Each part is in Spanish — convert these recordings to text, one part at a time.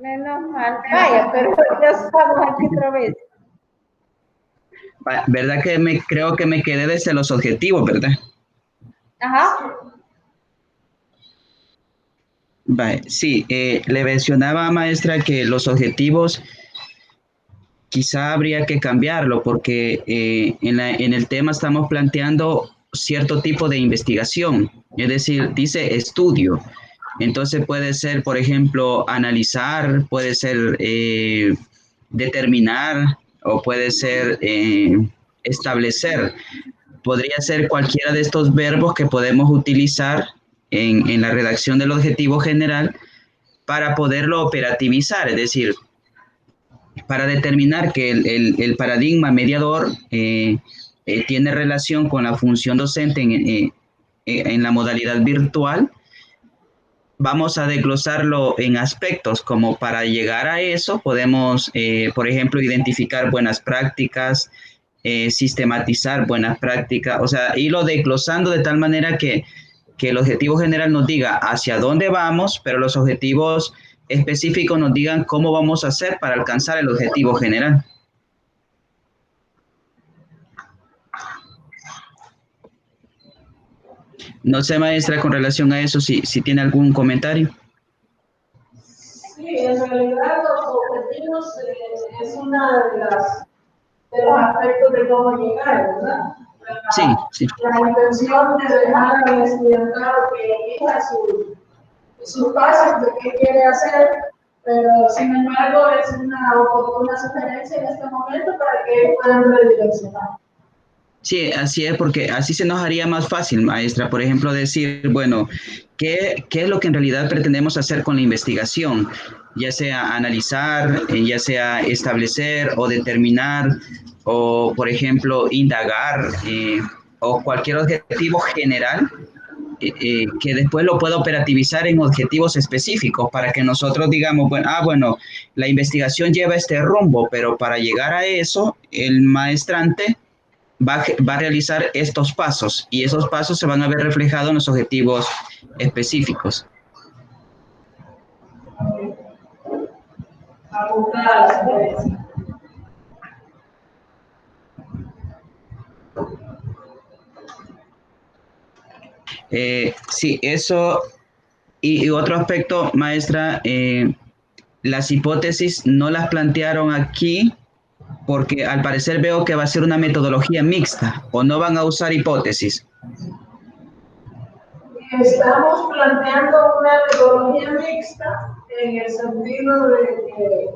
Menos mal. Vaya, pero ya estamos aquí otra vez. ¿Verdad que creo que me quedé desde los objetivos, verdad? Ajá. Vale, sí, le mencionaba, maestra, que los objetivos quizá habría que cambiarlo porque en el tema estamos planteando cierto tipo de investigación, es decir, dice estudio. Entonces puede ser, por ejemplo, analizar, puede ser determinar o puede ser establecer. Podría ser cualquiera de estos verbos que podemos utilizar en la redacción del objetivo general para poderlo operativizar, es decir, para determinar que el paradigma mediador tiene relación con la función docente en la modalidad virtual, vamos a desglosarlo en aspectos, como para llegar a eso podemos, por ejemplo, identificar buenas prácticas, sistematizar buenas prácticas, o sea, irlo desglosando de tal manera que el objetivo general nos diga hacia dónde vamos, pero los objetivos específicos nos digan cómo vamos a hacer para alcanzar el objetivo general. No sé, maestra, con relación a eso, si tiene algún comentario. Sí, en realidad los objetivos es una de los aspectos de cómo llegar, ¿verdad? Sí, sí. La intención de dejar al estudiantado que elija sus pasos de qué quiere hacer, pero sin embargo es una oportuna sugerencia en este momento para que ellos puedan redireccionar. Sí, así es, porque así se nos haría más fácil, maestra, por ejemplo, decir, bueno, ¿qué es lo que en realidad pretendemos hacer con la investigación? Ya sea analizar, ya sea establecer o determinar, o por ejemplo, indagar, o cualquier objetivo general, que después lo pueda operativizar en objetivos específicos para que nosotros digamos, bueno, la investigación lleva este rumbo, pero para llegar a eso, el maestrante va a realizar estos pasos y esos pasos se van a ver reflejados en los objetivos específicos. Sí, eso y otro aspecto, maestra, las hipótesis no las plantearon aquí porque al parecer veo que va a ser una metodología mixta o no van a usar hipótesis. Estamos planteando una metodología mixta en el sentido de que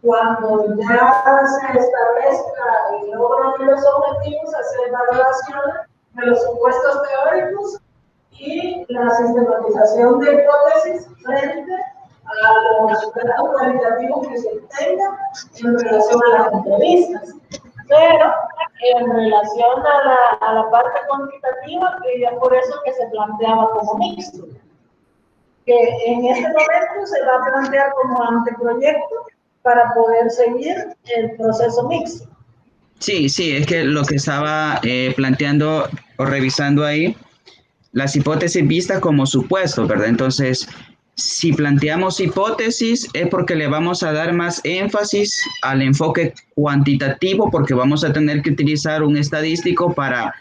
cuando ya se establezca el logro de los objetivos, hacer valoraciones de los supuestos teóricos y la sistematización de hipótesis frente a los datos cualitativos que se obtengan en relación a las entrevistas. Pero en relación a la parte cuantitativa, ya por eso que se planteaba como mixto, que en este momento se va a plantear como anteproyecto para poder seguir el proceso mixto. Sí, sí, es que lo que estaba planteando o revisando ahí, las hipótesis vistas como supuestos, ¿verdad? Entonces, si planteamos hipótesis es porque le vamos a dar más énfasis al enfoque cuantitativo porque vamos a tener que utilizar un estadístico para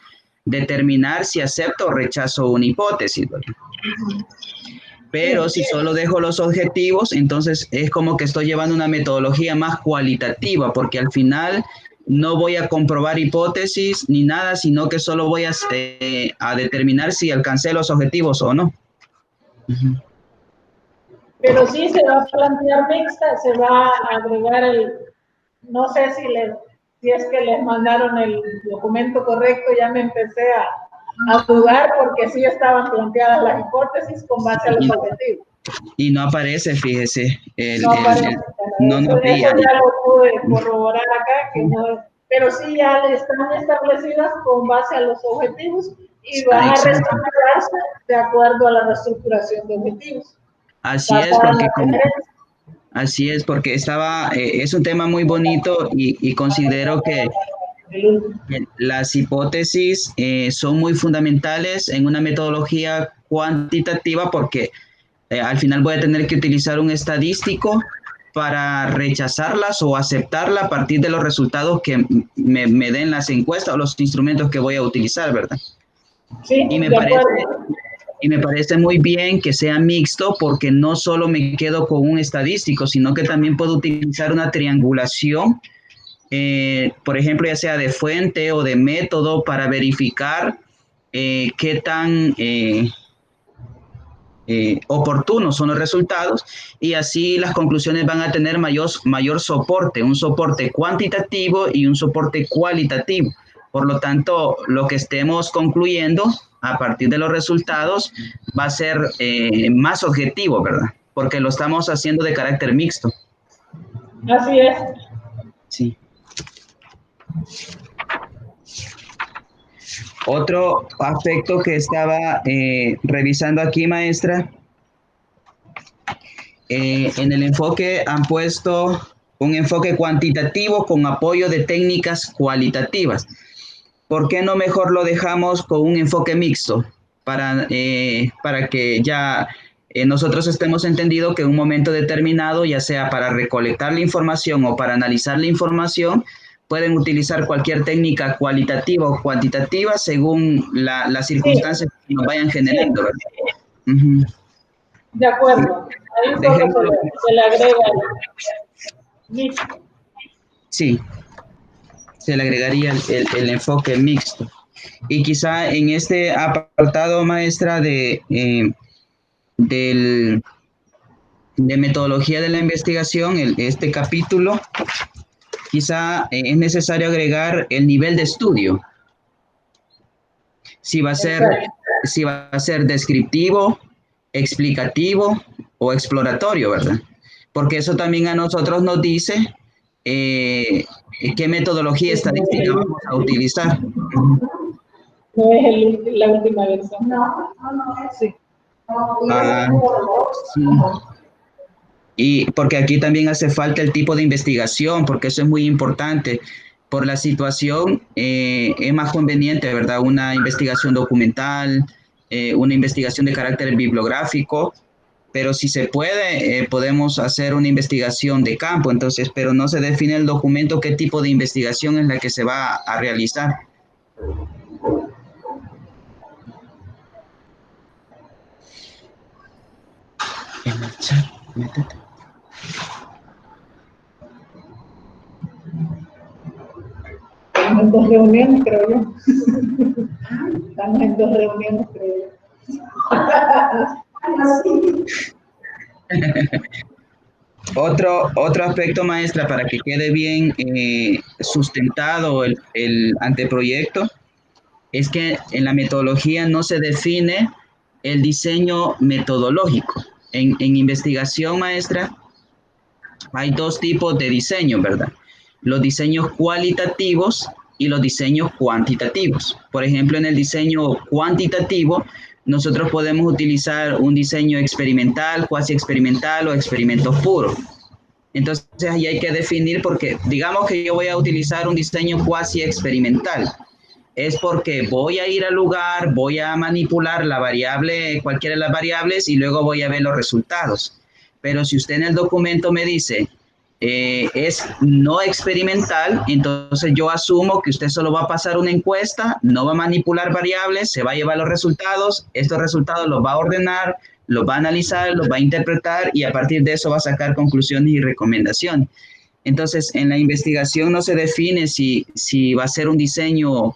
determinar si acepto o rechazo una hipótesis, ¿verdad? Pero si solo dejo los objetivos, entonces es como que estoy llevando una metodología más cualitativa, porque al final no voy a comprobar hipótesis ni nada, sino que solo voy a determinar si alcancé los objetivos o no. Pero sí se va a plantear mixta, se va a agregar no sé si es que les mandaron el documento correcto, ya me empecé a dudar porque sí estaban planteadas las hipótesis con base a los objetivos. Y no aparece, fíjese. No nos veía. Eso ya lo pude corroborar acá, que no, pero sí ya están establecidas con base a los objetivos y van a reestructurarse de acuerdo a la reestructuración de objetivos. Así es, porque es un tema muy bonito y considero que las hipótesis son muy fundamentales en una metodología cuantitativa porque al final voy a tener que utilizar un estadístico para rechazarlas o aceptarlas a partir de los resultados que me den las encuestas o los instrumentos que voy a utilizar, ¿verdad? Sí, Y me parece muy bien que sea mixto porque no solo me quedo con un estadístico, sino que también puedo utilizar una triangulación, por ejemplo, ya sea de fuente o de método para verificar qué tan oportunos son los resultados y así las conclusiones van a tener mayor soporte, un soporte cuantitativo y un soporte cualitativo. Por lo tanto, lo que estemos concluyendo a partir de los resultados va a ser más objetivo, ¿verdad? Porque lo estamos haciendo de carácter mixto. así es. Sí. Otro aspecto que estaba revisando aquí, maestra, en el enfoque han puesto un enfoque cuantitativo con apoyo de técnicas cualitativas. ¿Por qué no mejor lo dejamos con un enfoque mixto? Para que ya nosotros estemos entendido que en un momento determinado, ya sea para recolectar la información o para analizar la información, pueden utilizar cualquier técnica cualitativa o cuantitativa según las circunstancias que nos vayan generando, ¿verdad? Uh-huh. De acuerdo. Ahí solo se le agrega mixto. Sí, se le agregaría el enfoque mixto. Y quizá en este apartado, maestra, de metodología de la investigación, este capítulo, quizá es necesario agregar el nivel de estudio. Si va a ser descriptivo, explicativo o exploratorio, ¿verdad? Porque eso también a nosotros nos dice qué metodología estadística vamos a utilizar. No es la última versión. No, sí. Sí. Y porque aquí también hace falta el tipo de investigación, porque eso es muy importante. Por la situación es más conveniente, ¿verdad? Una investigación documental, una investigación de carácter bibliográfico, pero si se puede, podemos hacer una investigación de campo, entonces, pero no se define el documento qué tipo de investigación es la que se va a realizar. En el chat, métete. Estamos en 2 reuniones, creo yo. Estamos en 2 reuniones, creo yo. Otro aspecto, maestra, para que quede bien sustentado el anteproyecto, es que en la metodología no se define el diseño metodológico. En investigación, maestra, hay 2 tipos de diseño, ¿verdad? Los diseños cualitativos y los diseños cuantitativos. Por ejemplo, en el diseño cuantitativo, nosotros podemos utilizar un diseño experimental, cuasi experimental o experimentos puros. Entonces, ahí hay que definir porque, digamos que yo voy a utilizar un diseño cuasi experimental. Es porque voy a ir al lugar, voy a manipular la variable, cualquiera de las variables, y luego voy a ver los resultados. Pero si usted en el documento me dice es no experimental, entonces yo asumo que usted solo va a pasar una encuesta, no va a manipular variables, se va a llevar los resultados, estos resultados los va a ordenar, los va a analizar, los va a interpretar y a partir de eso va a sacar conclusiones y recomendaciones. Entonces, en la investigación no se define si va a ser un diseño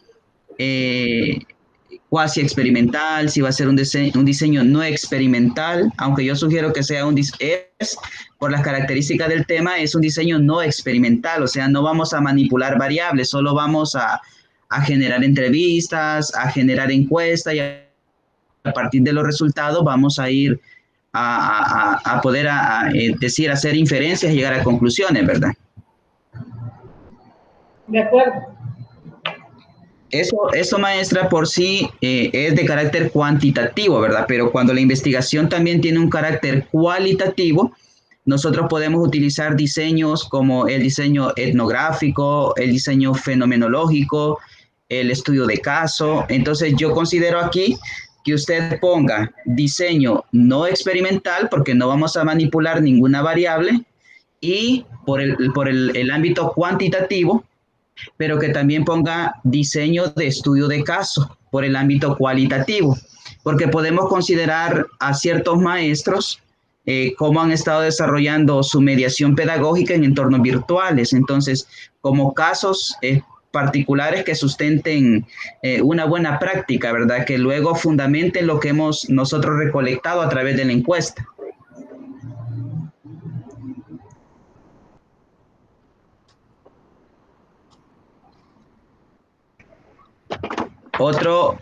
cuasi experimental, si va a ser un diseño no experimental, aunque yo sugiero que sea por las características del tema, es un diseño no experimental, o sea, no vamos a manipular variables, solo vamos a generar entrevistas, a generar encuestas y a partir de los resultados vamos a ir a poder decir, hacer inferencias y llegar a conclusiones, ¿verdad? De acuerdo. Eso, maestra, por sí es de carácter cuantitativo, ¿verdad? Pero cuando la investigación también tiene un carácter cualitativo, nosotros podemos utilizar diseños como el diseño etnográfico, el diseño fenomenológico, el estudio de caso. Entonces, yo considero aquí que usted ponga diseño no experimental, porque no vamos a manipular ninguna variable, y el ámbito cuantitativo, pero que también ponga diseño de estudio de caso por el ámbito cualitativo, porque podemos considerar a ciertos maestros cómo han estado desarrollando su mediación pedagógica en entornos virtuales. Entonces, como casos particulares que sustenten una buena práctica, ¿verdad? Que luego fundamenten lo que hemos nosotros recolectado a través de la encuesta. Otro,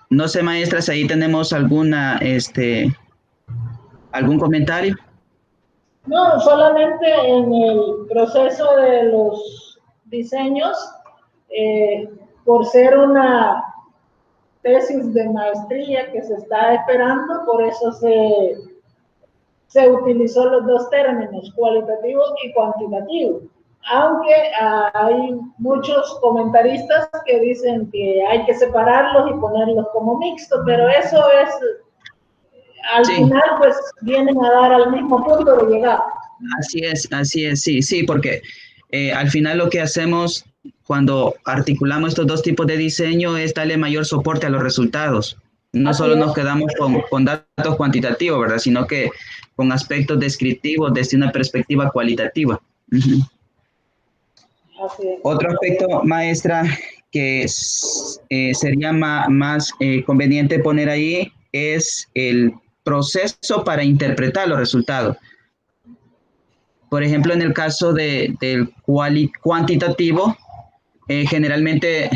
no sé, maestras, ahí tenemos algún comentario. No, solamente en el proceso de los diseños, por ser una tesis de maestría que se está esperando, por eso se utilizó los dos términos, cualitativo y cuantitativo. Aunque hay muchos comentaristas que dicen que hay que separarlos y ponerlos como mixto, pero eso es, al final, pues vienen a dar al mismo punto de llegada. Así es, sí, porque al final lo que hacemos cuando articulamos estos dos tipos de diseño es darle mayor soporte a los resultados. No solo nos quedamos con datos cuantitativos, ¿verdad? Sino que con aspectos descriptivos desde una perspectiva cualitativa. Otro aspecto, maestra, que sería más conveniente poner ahí es el proceso para interpretar los resultados. Por ejemplo, en el caso del cuantitativo, generalmente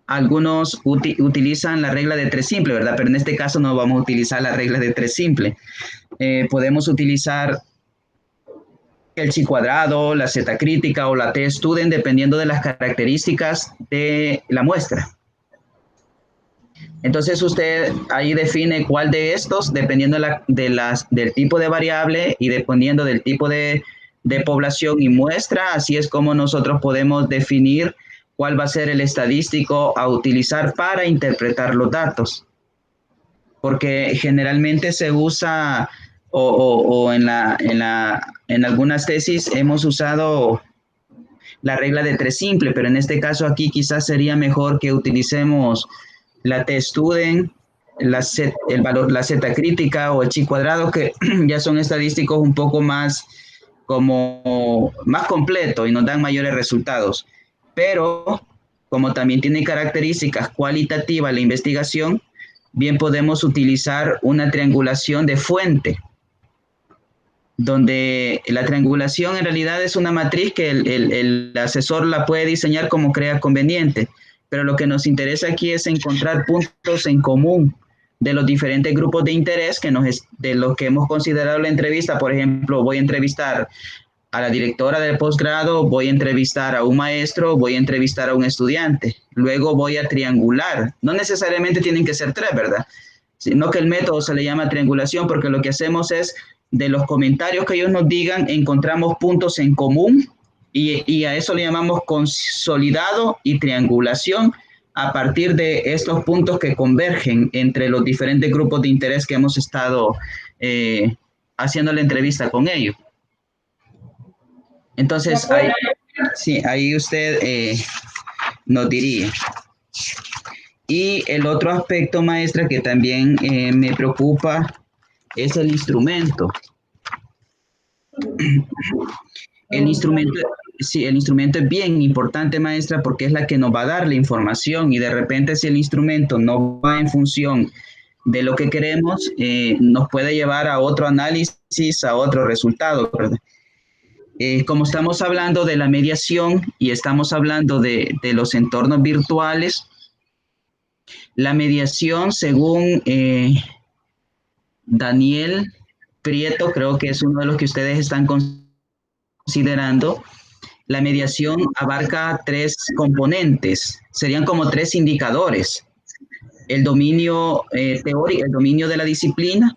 algunos utilizan la regla de 3 simple, ¿verdad? Pero en este caso no vamos a utilizar la regla de 3 simple. Podemos utilizar el chi cuadrado, la z crítica o la t-student, dependiendo de las características de la muestra. Entonces usted ahí define cuál de estos, dependiendo del tipo de variable y dependiendo del tipo de población y muestra, así es como nosotros podemos definir cuál va a ser el estadístico a utilizar para interpretar los datos. Porque generalmente se usa, o en algunas tesis hemos usado la regla de 3 simple, pero en este caso aquí quizás sería mejor que utilicemos la t-student, la z crítica o el chi cuadrado, que ya son estadísticos un poco más completos y nos dan mayores resultados. Pero como también tiene características cualitativas la investigación, bien podemos utilizar una triangulación de fuente, donde la triangulación en realidad es una matriz que el asesor la puede diseñar como crea conveniente, pero lo que nos interesa aquí es encontrar puntos en común de los diferentes grupos de interés de los que hemos considerado la entrevista. Por ejemplo, voy a entrevistar a la directora del posgrado, voy a entrevistar a un maestro, voy a entrevistar a un estudiante, luego voy a triangular. No necesariamente tienen que ser 3, ¿verdad? Sino que el método se le llama triangulación porque lo que hacemos es, de los comentarios que ellos nos digan, encontramos puntos en común y a eso le llamamos consolidado y triangulación a partir de estos puntos que convergen entre los diferentes grupos de interés que hemos estado haciendo la entrevista con ellos. Entonces, ahí usted nos diría. Y el otro aspecto, maestra, que también me preocupa es el instrumento. El instrumento es bien importante, maestra, porque es la que nos va a dar la información y de repente si el instrumento no va en función de lo que queremos, nos puede llevar a otro análisis, a otro resultado, ¿verdad? Como estamos hablando de la mediación y estamos hablando de los entornos virtuales, la mediación, según Daniel Prieto, creo que es uno de los que ustedes están considerando, la mediación abarca 3 componentes, serían como 3 indicadores. El dominio teórico, el dominio de la disciplina,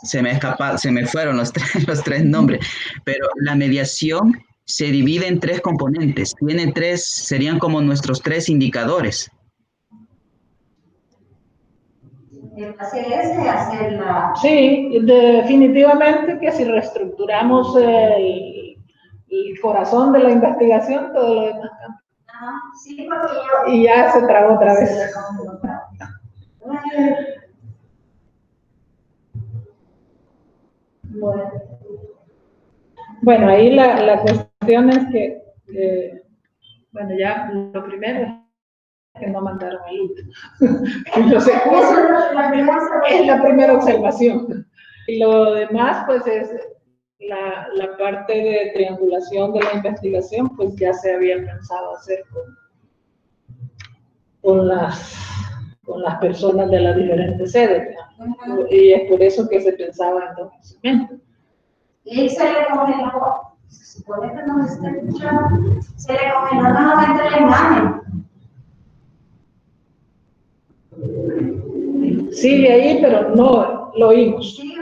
se me fueron los tres nombres, pero la mediación se divide en 3 componentes, tiene 3, serían como nuestros 3 indicadores. en base a ese hacer la... Sí, definitivamente que si reestructuramos el corazón de la investigación, todo lo demás cambia. Ajá, sí, porque yo... Y ya se trabó otra vez. Bueno, ahí la cuestión es que, bueno, ya lo primero es que no mandaron el último. Yo sé que es la primera observación. Y lo demás, pues, es la parte de triangulación de la investigación, pues ya se había pensado hacer con las personas de las diferentes sedes. Y es por eso que se pensaba en dos instrumentos. Y se le congeló, se supone que no se está escuchando, se le congeló nuevamente la imagen. Sigue ahí, pero no lo oímos. Sigue,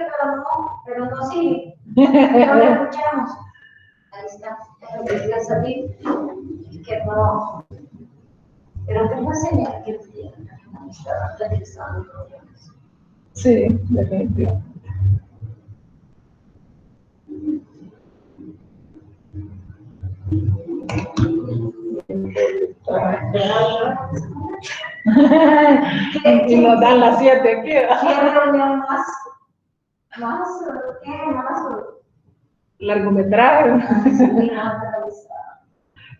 pero no sigue. No lo escuchamos. Ahí está, debería salir. Que no. Pero que no señal que no está realizando problemas. Sí, definitivamente. Y nos dan las 7 aquí. ¿Qué reunión más? ¿Qué más? Largometraje,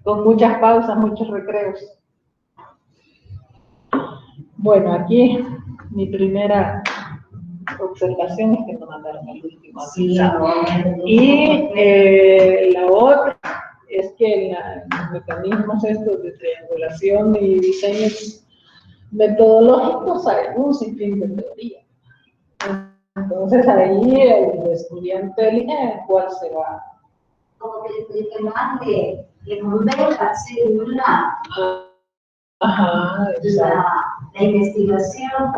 con muchas pausas, muchos recreos. Bueno, aquí mi primera observación es que no mandaron el último avisado. Y la otra es que los mecanismos estos de triangulación y diseños metodológicos hay un sinfín de teoría. Entonces ahí el estudiante elige cuál se va. Como que más le convenga hacer Ajá, la investigación